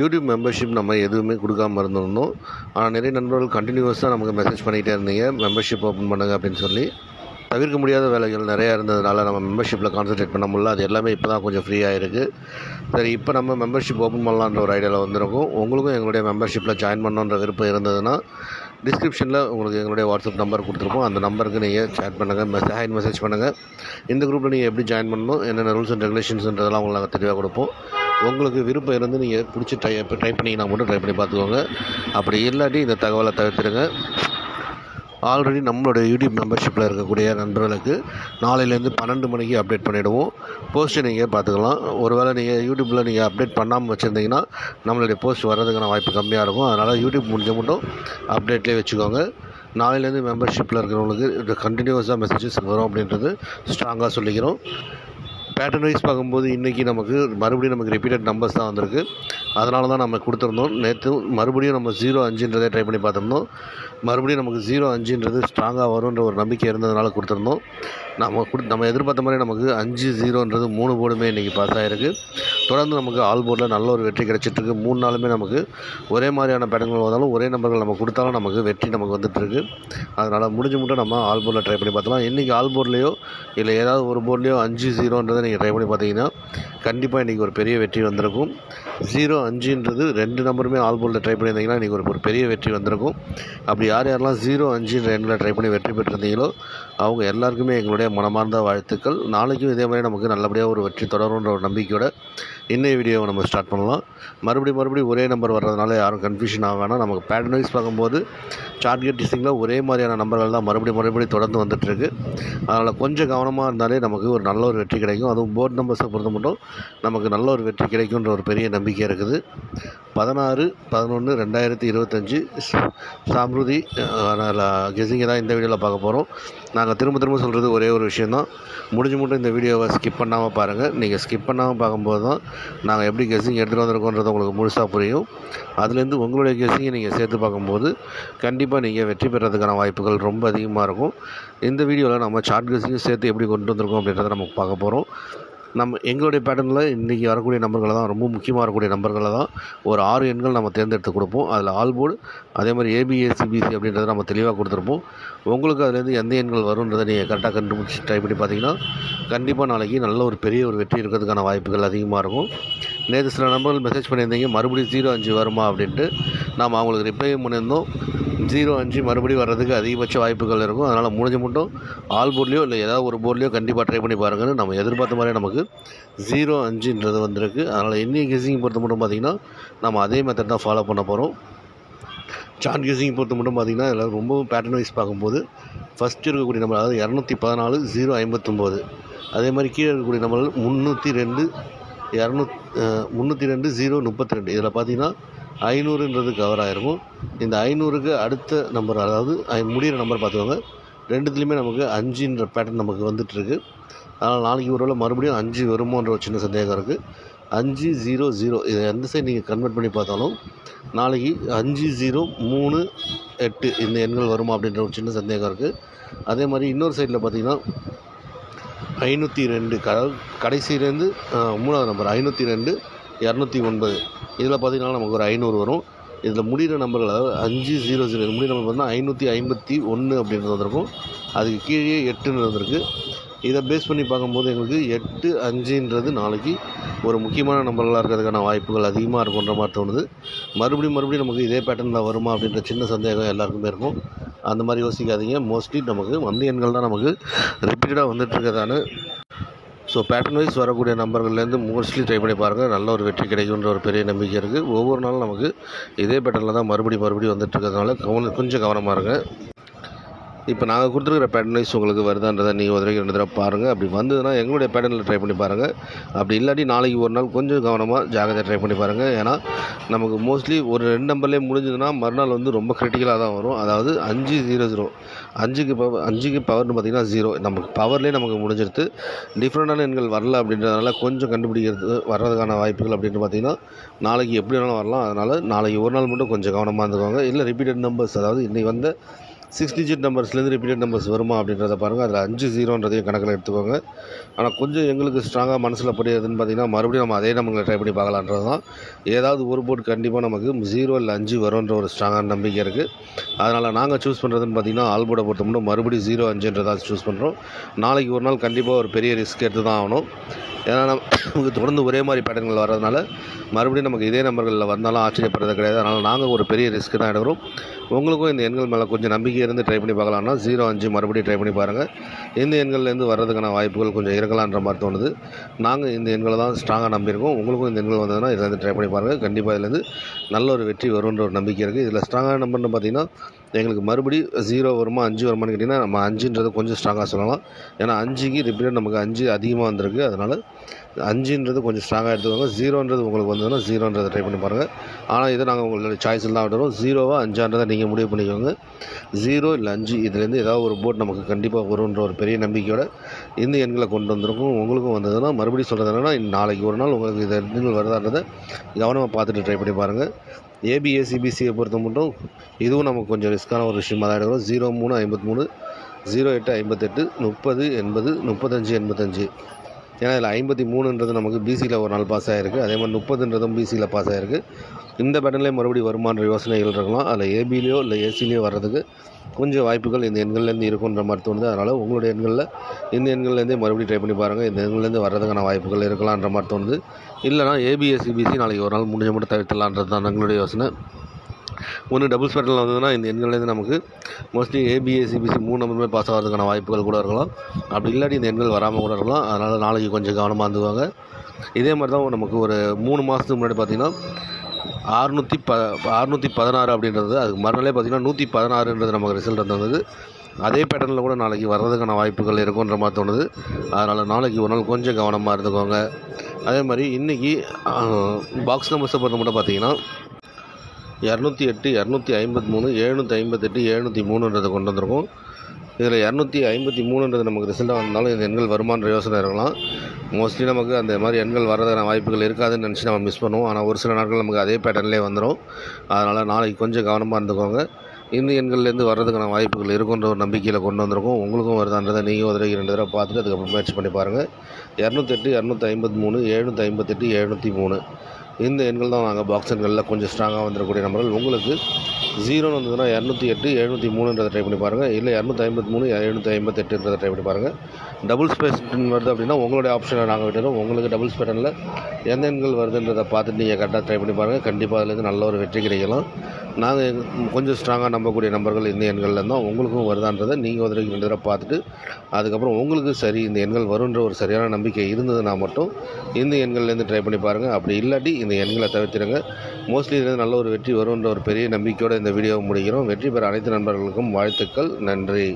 YouTube membership நம்ம எதுவுமே கொடுக்காம இருந்திருந்தோம். ஆனால் நிறைய நண்பர்கள் கண்டினியூஸாக நமக்கு மெசேஜ் பண்ணிகிட்டே இருந்தீங்க, மெம்பர்ஷிப் ஓப்பன் பண்ணுங்க அப்படின்னு சொல்லி. தவிர்க்க முடியாத வேலைகள் நிறையா இருந்ததுனால நம்ம மெம்பர்ஷிப்பில் கான்சன்ட்ரேட் பண்ண முடியல. அது எல்லாமே இப்போ தான் கொஞ்சம் ஃப்ரீயாக இருக்குது. சரி, இப்போ நம்ம மெம்பர்ஷிப் ஓப்பன் பண்ணலான்ற ஒரு ஐடியாவில் வந்திருக்கோம். உங்களுக்கும் எங்களுடைய மெம்பர்ஷிப்பில் ஜாயின் பண்ணணுன்ற விருப்பம் இருந்ததுன்னா டிஸ்கிரிப்ஷனில் உங்களுக்கு எங்களுடைய வாட்ஸ்அப் நம்பர் கொடுத்துருப்போம். அந்த நம்பருக்கு நீங்கள் சேட் பண்ணுங்கள், மெசேஜ் பண்ணுங்கள். இந்த குரூப்பில் நீங்கள் எப்படி ஜாயின் பண்ணணும், என்னென்ன ரூல்ஸ் அண்ட் ரெகுலேஷன்ஸ்ன்றதெல்லாம் உங்களுக்கு நாங்கள் தெளிவாக கொடுப்போம். உங்களுக்கு விருப்பம் இருந்து நீங்கள் பிடிச்சி ட்ரை பண்ணிங்கன்னா மட்டும் ட்ரை பண்ணி பார்த்துக்கோங்க. அப்படி இல்லாட்டி இந்த தகவலை தவிர்த்துடுங்க. ஆல்ரெடி நம்மளுடைய யூடியூப் மெம்பர்ஷிப்பில் இருக்கக்கூடிய நண்பர்களுக்கு நாளையிலேருந்து 12 மணிக்கு அப்டேட் பண்ணிவிடுவோம். போஸ்ட்டை நீங்கள் பார்த்துக்கலாம். ஒருவேளை நீங்கள் யூடியூப்பில் நீங்கள் அப்டேட் பண்ணாமல் வச்சுருந்தீங்கன்னா நம்மளுடைய போஸ்ட் வர்றதுக்கான வாய்ப்பு கம்மியாக இருக்கும். அதனால் யூடியூப் முடிஞ்ச மட்டும் அப்டேட்லேயே வச்சுக்கோங்க. நாளையிலேருந்து மெம்பர்ஷிப்பில் இருக்கிறவங்களுக்கு கண்டினியூஸாக மெசேஜஸ் வரும் அப்படின்றது ஸ்ட்ராங்காக சொல்லிக்கிறோம். பேட்டர்ன் வைஸ் பார்க்கும்போது இன்றைக்கி மறுபடியும் ரிப்பீட்டட் நம்பர்ஸ் தான் வந்திருக்கு. அதனால தான் நம்ம கொடுத்துருந்தோம். நேற்று மறுபடியும் நம்ம 0-5 ட்ரை பண்ணி பார்த்துருந்தோம். மறுபடியும் நமக்கு 0-5 ஸ்ட்ராங்காக வரும்ன்ற ஒரு நம்பிக்கை இருந்ததுனால கொடுத்துருந்தோம். நம்ம எதிர்பார்த்த மாதிரி நமக்கு 5-0 3 போர்டுமே இன்றைக்கி பாஸ் ஆகிருக்கு. தொடர்ந்து நமக்கு ஆல் போர்டில் நல்ல ஒரு வெற்றி கிடச்சிட்ருக்கு. 3 நாளுமே நமக்கு ஒரே மாதிரியான பேட்டர்ன்கள் வந்தாலும் ஒரே நம்பர்கள் நம்ம கொடுத்தாலும் நமக்கு வெற்றி நமக்கு வந்துட்டுருக்கு. அதனால் முடிஞ்ச மட்டும் நம்ம ஆல் போர்டில் ட்ரை பண்ணி பார்த்தலாம். இன்றைக்கி ஆல் போர்ட்லேயோ இல்லை ஏதாவது ஒரு போர்ட்லேயோ 5-0 நீங்கள் ட்ரை பண்ணி பார்த்தீங்கன்னா கண்டிப்பாக இன்றைக்கி ஒரு பெரிய வெற்றி வந்திருக்கும். 0-5 2 நம்பருமே ஆல் போர்டில் ட்ரை பண்ணியிருந்தீங்கன்னா இன்றைக்கி ஒரு பெரிய வெற்றி வந்திருக்கும். அப்படி யாரெல்லாம் 0-5 ட்ரை பண்ணி வெற்றி பெற்றிருந்தீங்களோ அவங்க எல்லாருக்குமே எங்களுடைய மனமார்ந்த வாழ்த்துக்கள். நாளைக்கும் இதே மாதிரி நமக்கு நல்லபடியாக ஒரு வெற்றி தொடரும்ன்ற ஒரு நம்பிக்கையோட இன்றைய வீடியோவை நம்ம ஸ்டார்ட் பண்ணலாம். மறுபடியும் ஒரே நம்பர் வர்றதுனால யாரும் கன்ஃபியூஷன் ஆக வேணாம். நமக்கு பேட்டர்ன் வைஸ் பார்க்கும்போது சார்ட் டிஸ்டிங்கில் ஒரே மாதிரியான நம்பர்கள் தான் மறுபடியும் தொடர்ந்து வந்துட்டுருக்கு. அதனால் கொஞ்சம் கவனமாக இருந்தாலே நமக்கு ஒரு நல்ல ஒரு வெற்றி கிடைக்கும். அதுவும் போர்ட் நம்பர்ஸை பொறுத்த மட்டும் நமக்கு நல்ல ஒரு வெற்றி கிடைக்குன்ற ஒரு பெரிய நம்பிக்கை இருக்குது. 16/11/2025 சாம்ருதி கெஸிங்கை தான் இந்த வீடியோவில் பார்க்க போகிறோம். நாங்கள் திரும்ப சொல்கிறது ஒரே ஒரு விஷயந்தான். முடிஞ்ச மட்டும் இந்த வீடியோவை ஸ்கிப் பண்ணாமல் பாருங்கள். நீங்கள் ஸ்கிப் பண்ணாமல் பார்க்கும்போது தான் நாங்கள் எப்படி கெஸிங் எடுத்துகிட்டு வந்திருக்கோன்றது உங்களுக்கு முழுசாக புரியும். அதுலேருந்து உங்களுடைய கெஸிங்கை நீங்கள் சேர்த்து பார்க்கும்போது கண்டிப்பாக நீங்கள் வெற்றி பெறதுக்கான வாய்ப்புகள் ரொம்ப அதிகமாக இருக்கும். இந்த வீடியோவில் நம்ம சார்ட் கெஸிங்கும் சேர்த்து எப்படி கொண்டு வந்திருக்கோம் அப்படின்றத நம்ம பார்க்க போகிறோம். எங்களுடைய பேட்டர்னில் இன்றைக்கி வரக்கூடிய நம்பர்களை தான் ரொம்ப முக்கியமாக வரக்கூடிய நம்பர்களை தான் ஒரு 6 எண்கள் நம்ம தேர்ந்தெடுத்து கொடுப்போம். அதில் ஆல் போர்டு அதே மாதிரி ABACBC அப்படின்றத நம்ம தெளிவாக கொடுத்துருப்போம். உங்களுக்கு அதுலேருந்து எந்த எண்கள் வரும்ன்றதை நீங்கள் கரெக்டாக கண்டுபிடிச்சி ட்ரை பண்ணி பார்த்தீங்கன்னா கண்டிப்பாக நாளைக்கு நல்ல ஒரு பெரிய ஒரு வெற்றி இருக்கிறதுக்கான வாய்ப்புகள் அதிகமாக இருக்கும். நேற்று சில நம்பர்கள் மெசேஜ் பண்ணியிருந்தீங்க மறுபடியும் 0-5 வருமா அப்படின்ட்டு. நாம் அவங்களுக்கு ரிப்ளையும் பண்ணியிருந்தோம். 0-5 மறுபடியும் வர்றதுக்கு அதிகபட்ச வாய்ப்புகள் இருக்கும். அதனால் முடிஞ்ச மட்டும் ஆல் போர்ட்லேயோ இல்லை ஏதாவது ஒரு போர்ட்லேயோ கண்டிப்பாக ட்ரை பண்ணி பாருங்கன்னு நம்ம எதிர்பார்த்த மாதிரி நமக்கு 0-5 வந்திருக்கு. அதனால் இன்னைக்கு கெஸிங் பொறுத்த மட்டும் பார்த்திங்கன்னா நம்ம அதே மெத்தட் தான் ஃபாலோ பண்ண போகிறோம். சார்ட் கெஸிங் பொறுத்த மட்டும் பார்த்திங்கன்னா எல்லோரும் ரொம்பவும் பேட்டர்ன் வைஸ் பார்க்கும்போது ஃபஸ்ட்டு இருக்கக்கூடிய நம்பர் அதாவது 214 அதே மாதிரி கீழே இருக்கக்கூடிய நம்பர்கள் 302 032. இதில் பார்த்திங்கன்னா 500 கவர் ஆகிருக்கும். இந்த 500க்கு அடுத்த நம்பர் அதாவது முடிகிற நம்பர் பார்த்துக்கோங்க. ரெண்டுத்துலேயுமே நமக்கு 5 பேட்டர்ன் நமக்கு வந்துட்டுருக்கு. அதனால் நாளைக்கு ஒருவேளை மறுபடியும் 5 வருமோன்ற ஒரு சின்ன சந்தேகம் இருக்குது. 500 இதை எந்த சைடு நீங்கள் கன்வெர்ட் பண்ணி பார்த்தாலும் நாளைக்கு 5038 இந்த எண்கள் வருமா அப்படின்ற ஒரு சின்ன சந்தேகம் இருக்குது. அதே மாதிரி இன்னொரு சைடில் பார்த்திங்கன்னா 502 கடைசியிலேருந்து 3வது நம்பர் 502 209 இதில் பார்த்திங்கன்னா நமக்கு ஒரு 500 வரும். இதில் முடிகிற நம்பர்கள் அதாவது 500 முடிகிற நம்பர் பார்த்தீங்கன்னா 551 அப்படின்றது வந்திருக்கும். அதுக்கு கீழே 8 வந்திருக்கு. இதை பேஸ் பண்ணி பார்க்கும்போது எங்களுக்கு 8-5 நாளைக்கு ஒரு முக்கியமான நம்பர்களாக இருக்கிறதுக்கான வாய்ப்புகள் அதிகமாக இருக்குன்ற மாதிரி தோணுது. மறுபடியும் நமக்கு இதே பேட்டர்னில் வருமா அப்படின்ற சின்ன சந்தேகம் எல்லாருக்குமே இருக்கும். அந்த மாதிரி யோசிக்காதீங்க. மோஸ்ட்லி நமக்கு வந்த எண்கள் தான் நமக்கு ரிப்பீட்டடாக வந்துட்டுருக்கிறதான. ஸோ பேட்டர்ன் வைஸ் வரக்கூடிய நம்பர்கள்லேருந்து மோஸ்ட்லி ட்ரை பண்ணி பாருங்கள். நல்ல ஒரு வெற்றி கிடைக்குன்ற ஒரு பெரிய நம்பிக்கை இருக்குது. ஒவ்வொரு நாளும் நமக்கு இதே பேட்டர்னில் தான் மறுபடியும் வந்துட்டுருக்கிறதுனால கொஞ்சம் கவனமாக இருங்க. இப்போ நாங்கள் கொடுத்துருக்கிற பேட்டர்ன் வைஸ் உங்களுக்கு வருதான்றதை நீங்கள் ஒரு 2 தடவை பாருங்கள். அப்படி வந்ததுன்னா எங்களுடைய பேட்டர்னில் ட்ரை பண்ணி பாருங்கள். அப்படி இல்லாட்டி நாளைக்கு ஒரு நாள் கொஞ்சம் கவனமாக ஜாகிரதையாக ட்ரை பண்ணி பாருங்கள். ஏன்னா நமக்கு மோஸ்ட்லி ஒரு 2 நம்பர்லேயே முடிஞ்சதுன்னா மறுநாள் ரொம்ப கிரிட்டிக்கலாக தான் வரும். அதாவது 500 5க்கு பவர்னு பார்த்திங்கன்னா 0 நமக்கு பவர்லேயே நமக்கு முடிஞ்சிருது. டிஃப்ரெண்டான எண்கள் வரல அப்படின்றதுனால கொஞ்சம் வர்றதுக்கான வாய்ப்புகள் அப்படின்னு பார்த்திங்கன்னா நாளைக்கு எப்படி வேணாலும் வரலாம். அதனால் நாளைக்கு ஒரு நாள் மட்டும் கொஞ்சம் கவனமாக இருந்துக்கோங்க. இல்லை ரிப்பீட்டட் நம்பர்ஸ் அதாவது இன்றைக்கி வந்த 6 டிஜிட் நம்பர்ஸ்லேருந்து ரிப்பீட்டட் நம்பர்ஸ் வருமா அப்படின்றத பாருங்கள். அதில் 5 0ன்றதையும் கணக்கில் எடுத்துக்கோங்க. ஆனால் கொஞ்சம் எங்களுக்கு ஸ்ட்ராங்காக மனசில் படியதுன்னு பார்த்தீங்கன்னா மறுபடியும் நம்ம அதே நம்பர்களை ட்ரை பண்ணி பார்க்கலான்றது தான். ஏதாவது ஒரு போர்டு கண்டிப்பாக நமக்கு 0 இல்லை 5 வரும்ன்ற ஒரு ஸ்ட்ராங்கான நம்பிக்கை இருக்குது. அதனால் நாங்கள் சூஸ் பண்ணுறதுன்னு பார்த்தீங்கன்னா ஆல் போர்டை பொறுத்த மட்டும் மறுபடியும் 0 5ன்றதாக சூஸ் பண்ணுறோம். நாளைக்கு ஒரு நாள் கண்டிப்பாக ஒரு பெரிய ரிஸ்க் எடுத்து தான் ஆகணும். ஏன்னா நமக்கு தொடர்ந்து ஒரே மாதிரி பேட்டர்ன்கள் வர்றதுனால மறுபடியும் நமக்கு இதே நம்பர்களில் வந்தாலும் ஆச்சரியப்படுறது கிடையாது. அதனால் நாங்கள் ஒரு பெரிய ரிஸ்க் தான் எடுக்கிறோம். உங்களுக்கும் இந்த எண்கள் மேலே கொஞ்சம் நம்பிக்கை இருந்து ட்ரை பண்ணி பார்க்கலாம்னா 0 5 மறுபடியும் ட்ரை பண்ணி பாருங்கள். இந்த எண்கள்லேருந்து வர்றதுக்கான வாய்ப்புகள் கொஞ்சம் இருக்கலான்ற மாதிரி தோணுது. நாங்கள் இந்த எண்களை தான் ஸ்ட்ராங்காக நம்பியிருக்கோம். உங்களுக்கும் இந்த எண்கள் வந்ததுன்னா இதிலேருந்து ட்ரை பண்ணி பாருங்கள். கண்டிப்பாக இதுலேருந்து நல்ல ஒரு வெற்றி வரும்ன்ற ஒரு நம்பிக்கை இருக்குது. இதில் ஸ்ட்ராங்கான நம்பர்னு பார்த்தீங்கன்னா எங்களுக்கு மறுபடி 0 வருமா 5 வருமானு கேட்டிங்கன்னா நம்ம 5ன்றது கொஞ்சம் ஸ்ட்ராங்காக சொல்லலாம். ஏன்னா 5க்கு ரிப்பீட்டட் நமக்கு 5 அதிகமாக வந்திருக்கு. அதனால் 5ன்றது கொஞ்சம் ஸ்ட்ராங்காக எடுத்துக்கோங்க. 0ன்றது உங்களுக்கு வந்ததுன்னா 0ன்றதை ட்ரை பண்ணி பாருங்கள். ஆனால் இதை நாங்கள் உங்களோட சாய்ஸில் தான் விடுறோம். 0வா 5ன்றதை நீங்கள் முடிவு பண்ணிக்கோங்க. 0 இல்லை 5 இதுலேருந்து ஏதாவது ஒரு போர்ட் நமக்கு கண்டிப்பாக வரும்ன்ற ஒரு பெரிய நம்பிக்கையோட இந்த எண்களை கொண்டு வந்திருக்கும். உங்களுக்கும் வந்ததுன்னா மறுபடியும் சொல்கிறது என்னென்னா நாளைக்கு ஒரு நாள் உங்களுக்கு இந்த எண்கள் வருதான்றதை கவனமாக பார்த்துட்டு ட்ரை பண்ணி பாருங்கள். ஏபிஏசிபிசியை பொறுத்த மட்டும் இதுவும் நமக்கு கொஞ்சம் ரிஸ்க்கான ஒரு விஷயமாக தான் எடுக்கிறோம். 03 53 08 58 30 80 35 85. ஏன்னா இதில் 53ன்றது நமக்கு பிசியில் ஒரு நாள் பாஸ் ஆகிருக்கு. அதே மாதிரி 30ன்றதும் பிசியில் பாஸ் ஆகிருக்கு. இந்த பேட்டர்ன்லேயே மறுபடியும் வருமான்ற யோசனைகள் இருக்கலாம். அதில் ஏபிலையோ இல்லை ஏசிலையோ வர்றதுக்கு கொஞ்சம் வாய்ப்புகள் இந்த எண்கள்லேருந்து இருக்குன்ற மாதிரி தோணுது. அதனால் உங்களுடைய எண்களில் இந்த எண்கள்லேருந்தே மறுபடியும் ட்ரை பண்ணி பாருங்கள். இந்த எண்கள்லேருந்து வர்றதுக்கான வாய்ப்புகள் இருக்கலான்ற மாதிரி தோணுது. இல்லைனா ஏபிஎஸ்சிபிசி நாளைக்கு ஒரு நாள் முடிஞ்ச மட்டும் தவிர்த்துலான்றது தான் எங்களுடைய யோசனை. ஒன்று டபுள்ஸ் பேட்டர்னில் வந்ததுன்னா இந்த எண்கள்லேருந்து நமக்கு மோஸ்ட்லி ஏபிஎஸ்சிபிசி 3 நம்பருமே பாஸ் ஆகிறதுக்கான வாய்ப்புகள் கூட இருக்கலாம். அப்படி இல்லாட்டி இந்த எண்கள் வராமல் கூட இருக்கலாம். அதனால் நாளைக்கு கொஞ்சம் கவனமாக இருந்துக்குவாங்க. இதே மாதிரி தான் நமக்கு ஒரு 3 மாதத்துக்கு முன்னாடி பார்த்திங்கன்னா 616 அப்படின்றது அதுக்கு மறுநாளே பார்த்திங்கன்னா 116ன்றது நமக்கு ரிசல்ட் வந்தது. அதே பேட்டர்னில் கூட நாளைக்கு வர்றதுக்கான வாய்ப்புகள் இருக்குன்ற மாதிரி தோணுது. அதனால் நாளைக்கு ஒரு நாள் கொஞ்சம் கவனமாக இருந்துக்கோங்க. அதே மாதிரி இன்றைக்கி பாக்ஸ் நம்பர்ஸை பொறுத்த மட்டும் பார்த்திங்கன்னா 208 253 758 703ன்றதை கொண்டு வந்திருக்கோம். இதில் 253ன்றது நமக்கு ரிசல்ட்டாக வந்தாலும் இந்த எண்கள் வருமானன்ற யோசனை இருக்கலாம். மோஸ்ட்லி நமக்கு அந்த மாதிரி எண்கள் வர்றதுக்கான வாய்ப்புகள் இருக்காதுன்னு நினச்சி நம்ம மிஸ் பண்ணுவோம். ஆனால் ஒரு சில நாட்கள் நமக்கு அதே பேட்டர்ன்லேயே வந்துடும். அதனால் நாளைக்கு கொஞ்சம் கவனமாக இருந்துக்கோங்க. இந்த எண்கள்லேருந்து வர்றதுக்கான வாய்ப்புகள் இருக்குன்ற ஒரு நம்பிக்கையில் கொண்டு வந்திருக்கோம். உங்களுக்கும் வருதான்றதை நீங்கள் ஒரு 2 தடவை பார்த்துட்டு அதுக்கப்புறம் முயற்சி பண்ணி பாருங்கள். 208 253 758 703 இந்த எண்கள் தான் நாங்கள் பாக்ஸ் எண்களில் கொஞ்சம் ஸ்ட்ராங்காக வந்துடக்கூடிய நம்பர்கள். உங்களுக்கு 0ன்னு வந்ததுன்னா 208 703ன்றதை ட்ரை பண்ணி பாருங்கள். இல்லை 253 758ன்றதை ட்ரை பண்ணி பாருங்கள். டபுள்ஸ் பேட்டர்ன் வருது அப்படின்னா உங்களுடைய ஆப்ஷனை நாங்கள் விட்டுறோம். உங்களுக்கு டபுள்ஸ் பேட்டர்னில் எந்த எண்கள் வருதுன்றதை பார்த்துட்டு நீங்கள் கரெக்டாக ட்ரை பண்ணி பாருங்கள். கண்டிப்பாக அதுலேருந்து நல்ல ஒரு வெற்றி கிடைக்கலாம். நாங்கள் கொஞ்சம் ஸ்ட்ராங்காக நம்பக்கூடிய நம்பர்கள் இந்த எண்களில் இருந்தால் உங்களுக்கும் வருதான்றதை நீங்கள் ஒரு 2 தடவை பார்த்துட்டு அதுக்கப்புறம் உங்களுக்கு சரி இந்த எண்கள் வருன்ற ஒரு சரியான நம்பிக்கை இருந்ததுன்னா மட்டும் இந்த எண்கள்லேருந்து ட்ரை பண்ணி பாருங்கள். அப்படி இல்லாட்டி இந்த எண்களை தவிர்த்துடுங்க. மோஸ்ட்லி இதுலேருந்து நல்ல ஒரு வெற்றி வருன்ற ஒரு பெரிய நம்பிக்கையோடு இந்த வீடியோவை முடிக்கிறோம். வெற்றி பெற அனைத்து நண்பர்களுக்கும் வாழ்த்துக்கள். நன்றி.